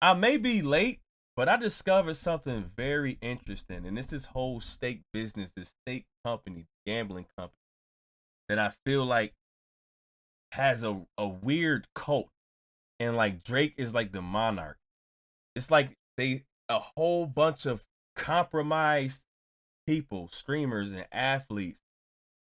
I may be late, but I discovered something very interesting, and it's this whole stake business, this stake company, gambling company, that I feel like has a weird cult, and like Drake is like the monarch. It's like they a whole bunch of compromised people, streamers and athletes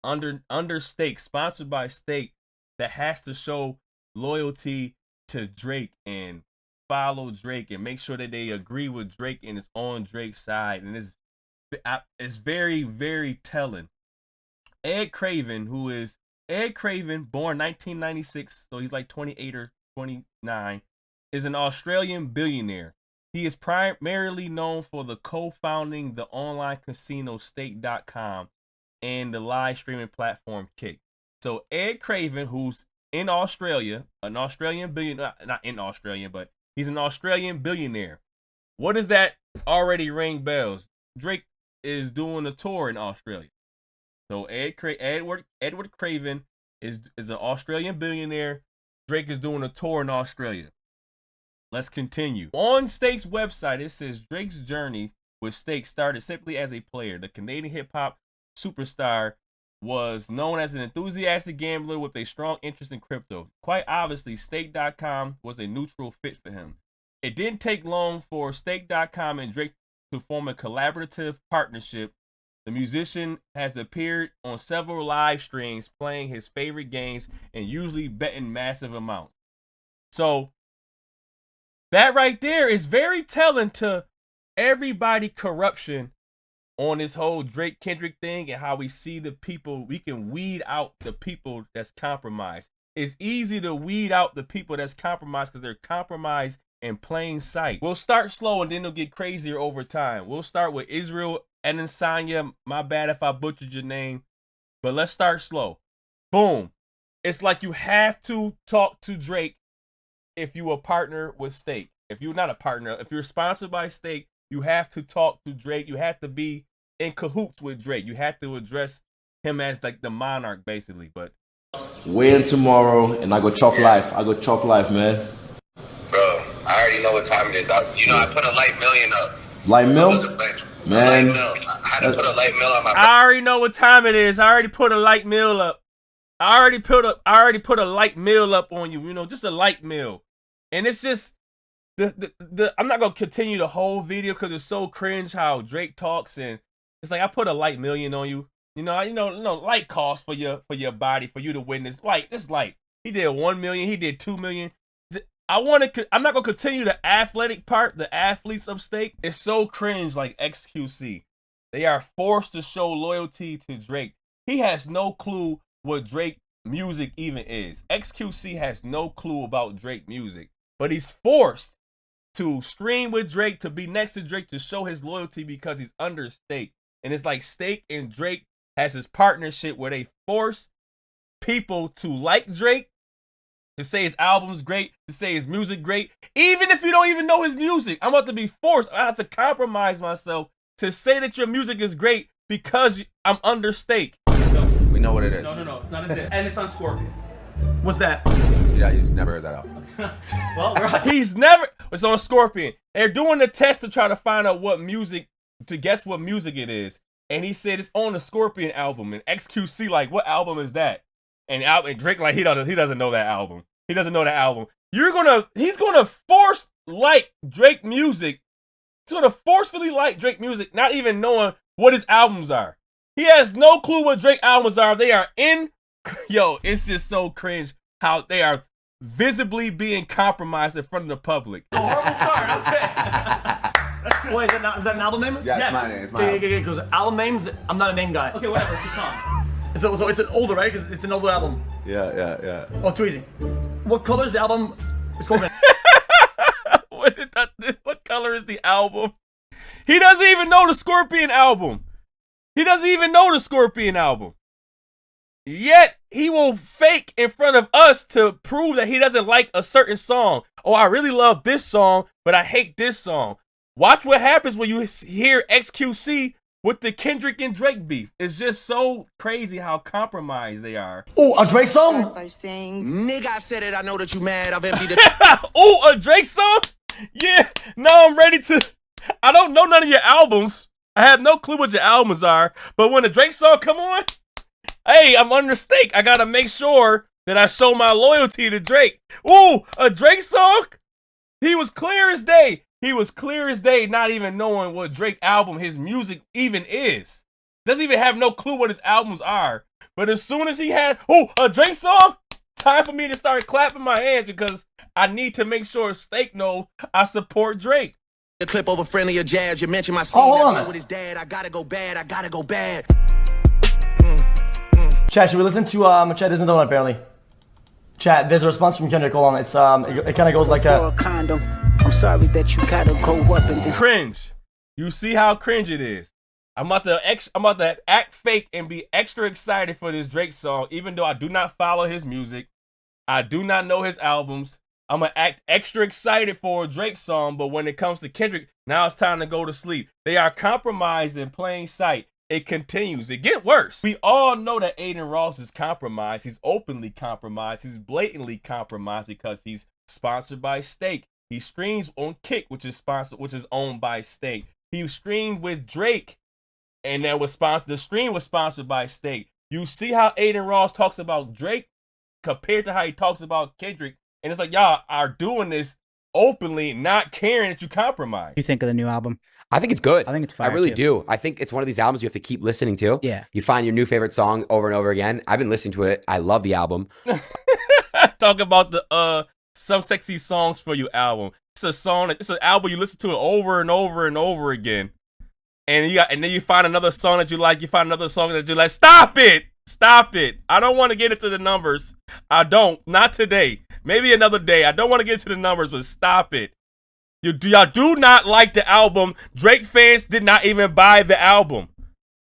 under stake, sponsored by stake, that has to show loyalty to Drake and follow Drake and make sure that they agree with Drake and is on Drake's side. And it's very, very telling. Ed Craven, born 1996, so he's like 28 or 29, is an Australian billionaire. He is primarily known for the co-founding the online casino stake.com and the live streaming platform Kick. So Ed Craven, who's in Australia, an Australian billionaire, not in Australia, but he's an Australian billionaire. What does that already ring bells? Drake is doing a tour in Australia. So Edward Craven is an Australian billionaire. Drake is doing a tour in Australia. Let's continue. On Stake's website, it says Drake's journey with Stake started simply as a player. The Canadian hip-hop superstar was known as an enthusiastic gambler with a strong interest in crypto. Quite obviously, Stake.com was a neutral fit for him. It didn't take long for Stake.com and Drake to form a collaborative partnership. The musician has appeared on several live streams playing his favorite games and usually betting massive amounts. So that right there is very telling to everybody corruption on this whole Drake Kendrick thing and how we see the people, we can weed out the people that's compromised. It's easy to weed out the people that's compromised because they're compromised in plain sight. We'll start slow and then it'll get crazier over time. We'll start with Israel Adesanya. My bad if I butchered your name, but let's start slow. Boom. It's like you have to talk to Drake if you a partner with Stake. If you're not a partner, if you're sponsored by Stake, you have to talk to Drake. You have to be in cahoots with Drake. You have to address him as like the monarch, basically. But weigh in tomorrow, and I go chop life. I go chop life, man. Bro, I already know what time it is. I put a light million up. Light mill? Man. I had to put a light mill on my. I already know what time it is. I already put a light mill up. I already put a light mill up on you. You know, just a light mill, and it's just. I'm not gonna continue the whole video because it's so cringe how Drake talks, and it's like I put a light million on you. Light cost for your body for you to witness. This light. He did 1 million. He did 2 million. I'm not gonna continue the athletic part. The athletes of Stake. It's so cringe. Like XQC, they are forced to show loyalty to Drake. He has no clue what Drake music even is. XQC has no clue about Drake music, but he's forced to stream with Drake, to be next to Drake, to show his loyalty because he's under Stake. And it's like Stake and Drake has this partnership where they force people to like Drake, to say his album's great, to say his music great. Even if you don't even know his music, I'm about to be forced. I have to compromise myself to say that your music is great because I'm under Stake. We know what it is. No, it's not a dick. And it's on Scorpion. What's that? Yeah, he's never heard that out. Well, it's on Scorpion. They're doing the test to try to find out to guess what music it is. And he said it's on the Scorpion album. And XQC like, what album is that? And Drake like, he doesn't know that album. He doesn't know that album. He's gonna force like Drake music. He's gonna forcefully like Drake music, not even knowing what his albums are. He has no clue what Drake albums are. They are it's just so cringe how they are visibly being compromised in front of the public. Oh, horrible start. Okay. Wait, is that an album name? Yeah, yes. It's my name. Because album names, I'm not a name guy. Okay, whatever. It's a song. So it's an older, right? Because it's an older album. Yeah. Oh, too easy. What color is the album? It's called. What color is the album? He doesn't even know the Scorpion album. Yet, he will fake in front of us to prove that he doesn't like a certain song. Oh, I really love this song, but I hate this song. Watch what happens when you hear XQC with the Kendrick and Drake beef. It's just so crazy how compromised they are. Oh, a Drake song? By saying, nigga, I said it. I know that you mad. I've emptied it. Oh, a Drake song? Yeah, now I'm ready to. I don't know none of your albums. I have no clue what your albums are. But when a Drake song come on, hey, I'm under stake. I gotta make sure that I show my loyalty to Drake. Ooh, a Drake song? He was clear as day. He was clear as day, not even knowing what Drake album his music even is. Doesn't even have no clue what his albums are. But as soon as he had, a Drake song, time for me to start clapping my hands because I need to make sure Steak know I support Drake. The clip over friendlier jabs. You mentioned my hold on. with his dad. I gotta go bad. I gotta go bad. Chat, should we listen to Chat isn't the one apparently. Chat, there's a response from Kendrick. Hold on. It's it kind of goes like a condom. I'm sorry that you gotta go up and cringe. You see how cringe it is. I'm about to act fake and be extra excited for this Drake song, even though I do not follow his music. I do not know his albums. I'm gonna act extra excited for a Drake song, but when it comes to Kendrick, now it's time to go to sleep. They are compromised in plain sight. It continues. It get worse. We all know that Adin Ross is compromised. He's openly compromised. He's blatantly compromised because he's sponsored by Steak. He streams on Kick, which is owned by Steak. He streamed with Drake, and that was sponsored. The stream was sponsored by Steak. You see how Adin Ross talks about Drake compared to how he talks about Kendrick, and it's like y'all are doing this openly, not caring that you compromise. What do you think of the new album? I think it's good. I think it's fire. I really too. do. I think it's one of these albums you have to keep listening to. Yeah. You find your new favorite song over and over again. I've been listening to it. I love the album. Talk about the Some Sexy Songs for You album. It's an album you listen to it over and over and over again. And then you find another song that you like, Stop it! Stop it. I don't want to get into the numbers. I don't. Not today. Maybe another day. I don't want to get into the numbers, but stop it. Y'all do not like the album. Drake fans did not even buy the album.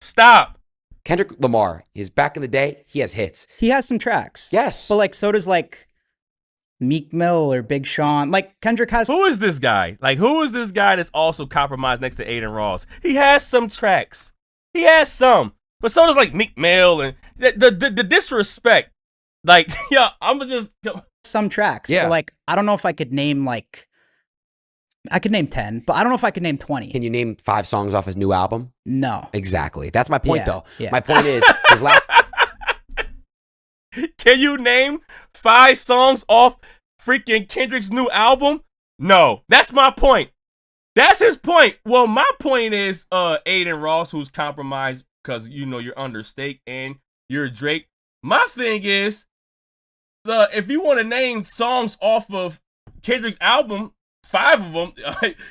Stop. Kendrick Lamar is back in the day. He has hits. He has some tracks. Yes. But like so does like Meek Mill or Big Sean. Like Kendrick has. Who is this guy? Like who is this guy that's also compromised next to Adin Ross? He has some tracks. He has some. But so does like Meek Mill and the disrespect. Like, yeah, I'm just some tracks. Yeah. But like I don't know if I could name I could name 10, but I don't know if I could name 20. Can you name 5 songs off his new album? No. Exactly. That's my point, though. Yeah. My point is, his last. Can you name 5 songs off freaking Kendrick's new album? No. That's my point. That's his point. Well, my point is Adin Ross, who's compromised because, you're under Stake and you're Drake. My thing is, if you want to name songs off of Kendrick's album, 5 of them,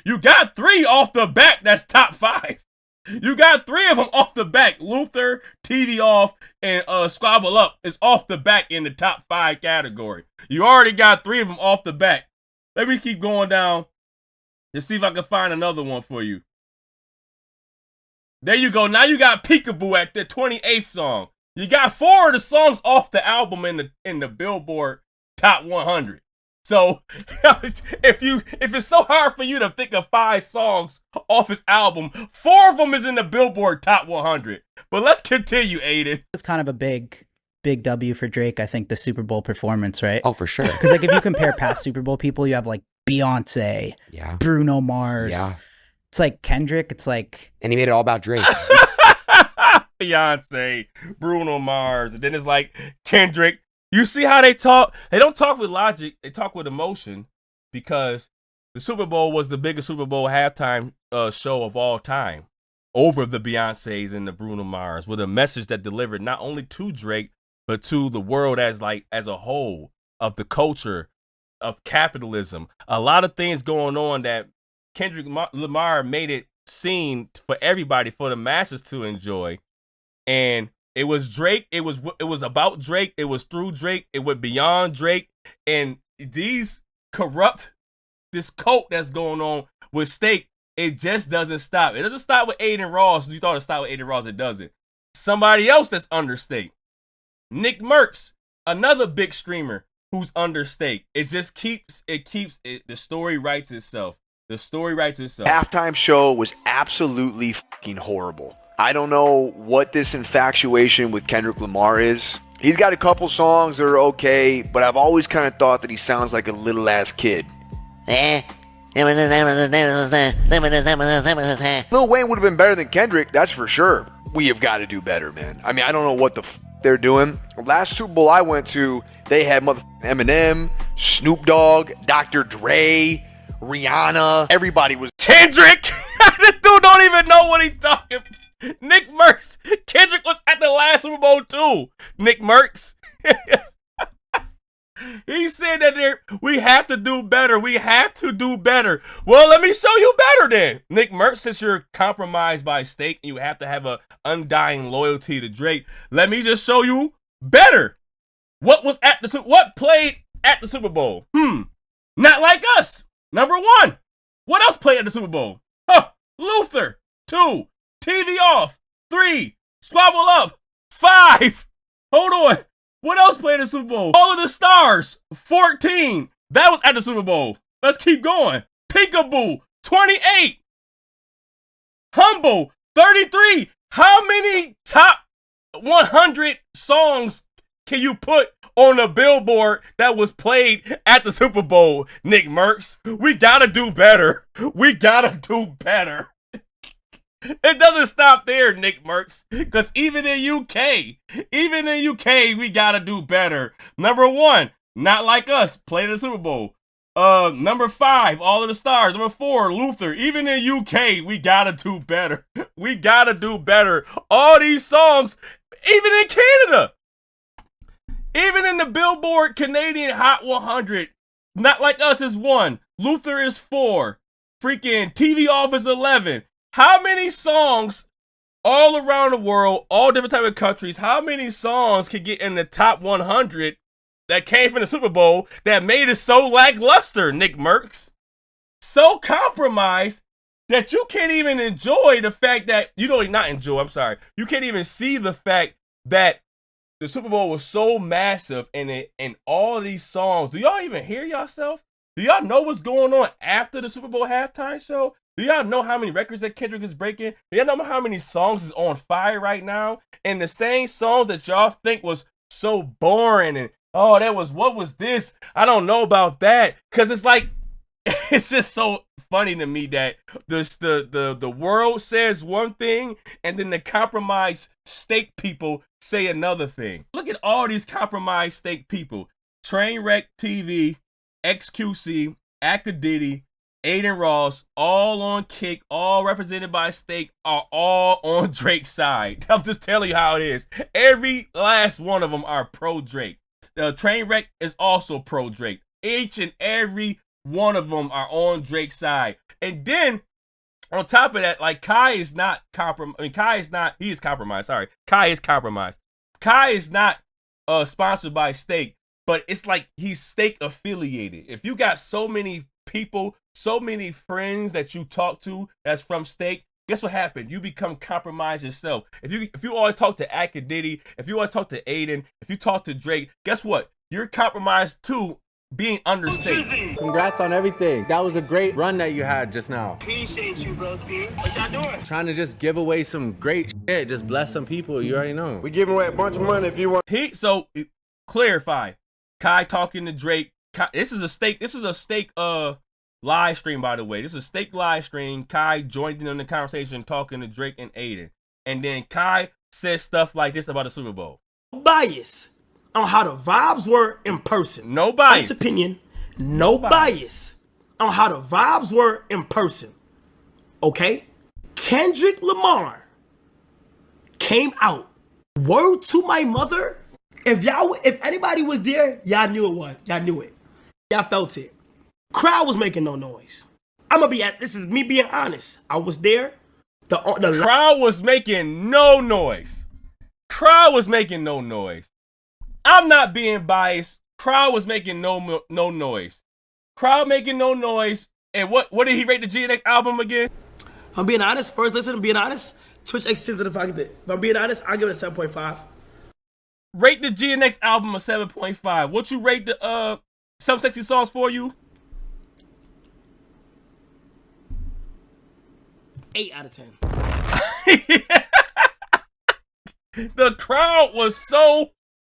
you got 3 off the back that's top 5. You got 3 of them off the back. Luther, TV Off, and Squabble Up is off the back in the top 5 category. You already got 3 of them off the back. Let me keep going down to see if I can find another one for you. There you go. Now you got Peekaboo at the 28th song. You got 4 of the songs off the album in the Billboard Top 100. So if it's so hard for you to think of 5 songs off his album, 4 of them is in the Billboard Top 100. But let's continue, Adin. It's kind of a big W for Drake. I think the Super Bowl performance, right? Oh, for sure. Because like if you compare past Super Bowl people, you have like Beyonce, Yeah. Bruno Mars. Yeah. It's like Kendrick. It's like, And he made it all about Drake. Beyonce, Bruno Mars, and then it's like Kendrick. You see how they talk? They don't talk with logic. They talk with emotion because the Super Bowl was the biggest Super Bowl halftime show of all time over the Beyoncés and the Bruno Mars with a message that delivered not only to Drake, but to the world as a whole of the culture of capitalism. A lot of things going on that Kendrick Lamar made it seen for everybody, for the masses to enjoy. And it was Drake. It was about Drake. It was through Drake. It went beyond Drake. And this cult that's going on with Stake, it just doesn't stop. It doesn't stop with Adin Ross. You thought it stopped with Adin Ross. It doesn't. Somebody else that's under Stake. Nick Merckx, another big streamer who's under Stake. It just keeps the story writes itself. The story writes itself. Halftime show was absolutely fucking horrible. I don't know what this infatuation with Kendrick Lamar is. He's got a couple songs that are okay, but I've always kind of thought that he sounds like a little ass kid. Lil Wayne would have been better than Kendrick, that's for sure. We have got to do better, man. I mean, I don't know what the they're doing. Last Super Bowl I went to, they had Eminem, Snoop Dogg, Dr. Dre, Rihanna. Everybody was Kendrick. This dude don't even know what he's talking. Nick Merckx. Kendrick was at the last Super Bowl too. Nick Merckx. He said that we have to do better. We have to do better. Well, let me show you better then. Nick Merckx, since you're compromised by stake and you have to have a undying loyalty to Drake, let me just show you better. What played at the Super Bowl? Not Like Us. Number 1. What else played at the Super Bowl? Luther. 2. TV Off. 3. Squabble Up. 5. Hold on. What else played at the Super Bowl? All of the Stars. 14. That was at the Super Bowl. Let's keep going. Peekaboo. 28. Humble. 33. How many top 100 songs can you put on a billboard that was played at the Super Bowl, Nick Merckx? We gotta do better. We gotta do better. It doesn't stop there, Nick Merckx, because even in UK, we gotta do better. Number 1, Not Like Us, played at the Super Bowl. Number 5, All of the Stars. Number 4, Luther. Even in UK, we gotta do better. We gotta do better. All these songs, even in Canada, even in the Billboard Canadian Hot 100, Not Like Us is 1. Luther is 4. Freaking TV Off is 11. How many songs all around the world, all different type of countries, how many songs can get in the top 100 that came from the Super Bowl that made it so lackluster, Nick Merckx? So compromised that you can't even enjoy the fact that, you can't even see the fact that the Super Bowl was so massive and all these songs. Do y'all even hear yourself? Do y'all know what's going on after the Super Bowl halftime show? Do y'all know how many records that Kendrick is breaking? Do y'all know how many songs is on fire right now? And the same songs that y'all think was so boring and, what was this? I don't know about that. Because it's like, it's just so funny to me that the world says one thing and then the compromised stake people say another thing. Look at all these compromised stake people. Trainwreck TV, XQC, Acadiddy, Adin Ross, all on Kick, all represented by Stake, are all on Drake's side. I'm just telling you how it is. Every last one of them are pro Drake. Trainwreck is also pro Drake. Each and every one of them are on Drake's side. And then on top of that, like Kai is not compromised. He is compromised. Sorry. Kai is compromised. Kai is not sponsored by Stake, but it's like he's Stake affiliated. If you got so many people, so many friends that you talk to that's from Stake, guess what happened? You become compromised yourself. If you always talk to Acadiddy, if you always talk to Adin, if you talk to Drake, guess what? You're compromised too, being under Stake. Congrats on everything. That was a great run that you had just now. Appreciate you, broski. What y'all doing? Trying to just give away some great shit, just bless some people. You already know. We giving away a bunch of money if you want. Clarify. Kai talking to Drake. This is a Stake live stream, by the way. This is a Stake live stream. Kai joined in on the conversation talking to Drake and Adin. And then Kai says stuff like this about the Super Bowl. Bias on how the vibes were in person. No bias. Honest opinion. No bias on how the vibes were in person. Okay? Kendrick Lamar came out. Word to my mother. If anybody was there, y'all knew it was. Y'all knew it. Y'all felt it. Crowd was making no noise. This is me being honest. I was there. The crowd was making no noise. Crowd was making no noise. I'm not being biased. Crowd was making no noise. Crowd making no noise. And what did he rate the GNX album again? If I'm being honest, first listen, I'm being honest. Twitch X6 if I'm being honest, I'll give it a 7.5. Rate the GNX album a 7.5. What you rate the Some Sexy Songs For You? 8 out of 10. The crowd was so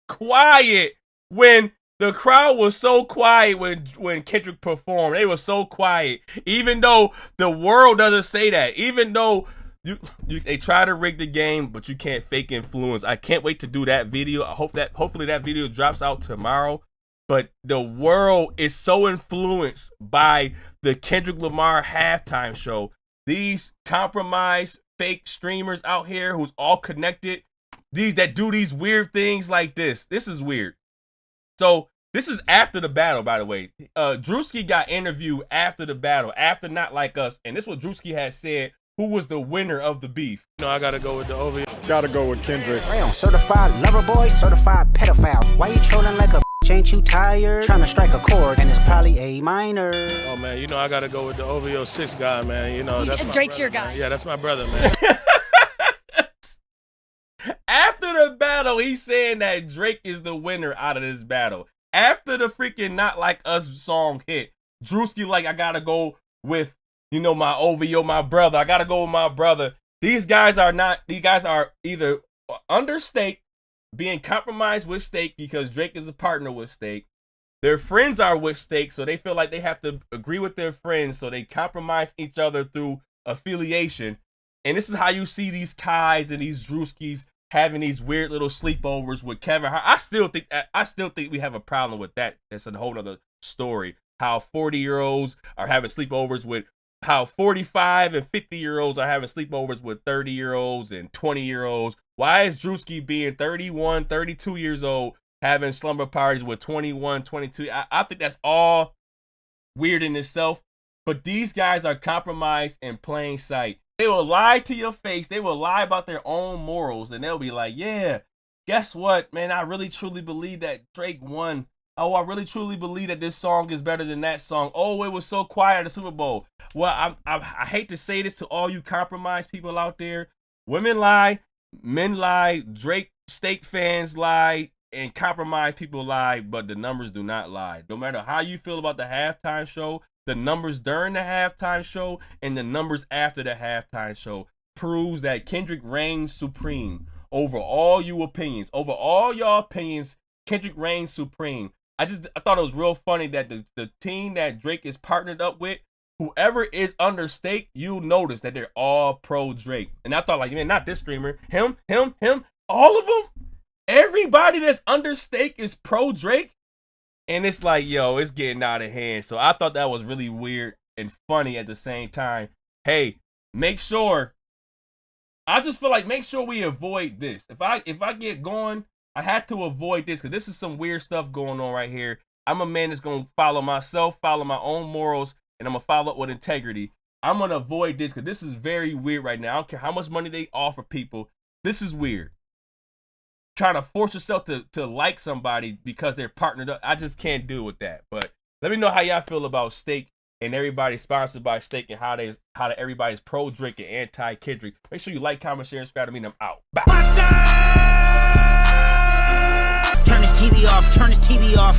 quiet when The crowd was so quiet when Kendrick performed. They were so quiet, even though the world doesn't say that. Even though they try to rig the game, but you can't fake influence. I can't wait to do that video. Hopefully that video drops out tomorrow. But the world is so influenced by the Kendrick Lamar halftime show. These compromised fake streamers out here who's all connected, these that do these weird things like this. This is weird. So this is after the battle, by the way. Drewski got interviewed after the battle, after Not Like Us, and this is what Drewski had said. Who was the winner of the beef? No, I gotta go with the OVO. Gotta go with Kendrick. Certified lover boy, certified pedophile. Why you trolling like a ain't you tired? Trying to strike a chord and it's probably A minor. Oh man, you know I gotta go with the OVO 6 guy, man. You know that's Drake's brother, your guy. Man. Yeah, that's my brother, man. After the battle, he's saying that Drake is the winner out of this battle. After the freaking Not Like Us song hit, Drewski like, I gotta go with, you know, my OVO, my brother. I gotta go with my brother. These guys are either under stake, being compromised with stake because Drake is a partner with stake. Their friends are with stake, so they feel like they have to agree with their friends, so they compromise each other through affiliation. And this is how you see these Kais and these Drewskis having these weird little sleepovers with Kevin Hart. I still think we have a problem with that. That's a whole other story. How 40-year-olds are having sleepovers with, how 45 and 50-year-olds are having sleepovers with 30-year-olds and 20-year-olds. Why is Drewski being 31, 32 years old having slumber parties with 21, 22? I think that's all weird in itself. But these guys are compromised in plain sight. They will lie to your face. They will lie about their own morals. And they'll be like, yeah, guess what, man? I really truly believe that Drake won. Oh, I really truly believe that this song is better than that song. Oh, it was so quiet at the Super Bowl. Well, I hate to say this to all you compromised people out there. Women lie, men lie, Drake Stake fans lie, and compromised people lie, but the numbers do not lie. No matter how you feel about the halftime show, the numbers during the halftime show and the numbers after the halftime show proves that Kendrick reigns supreme over all you opinions. Over all y'all opinions, Kendrick reigns supreme. I thought it was real funny that the team that Drake is partnered up with, whoever is under stake, you'll notice that they're all pro Drake. And I thought, like, man, not this streamer, him, all of them, everybody that's under stake is pro Drake. And it's like, yo, it's getting out of hand. So I thought that was really weird and funny at the same time. Hey, make sure, I just feel like make sure we avoid this. If I get going, I had to avoid this because this is some weird stuff going on right here. I'm a man that's going to follow myself, follow my own morals, and I'm going to follow up with integrity. I'm going to avoid this because this is very weird right now. I don't care how much money they offer people. This is weird. Trying to force yourself to like somebody because they're partnered up. I just can't deal with that. But let me know how y'all feel about Stake and everybody sponsored by Stake and how everybody's pro Drake and anti Kendrick. Make sure you like, comment, share, and subscribe to me, and I'm out. Bye. Turn his TV off, turn his TV off.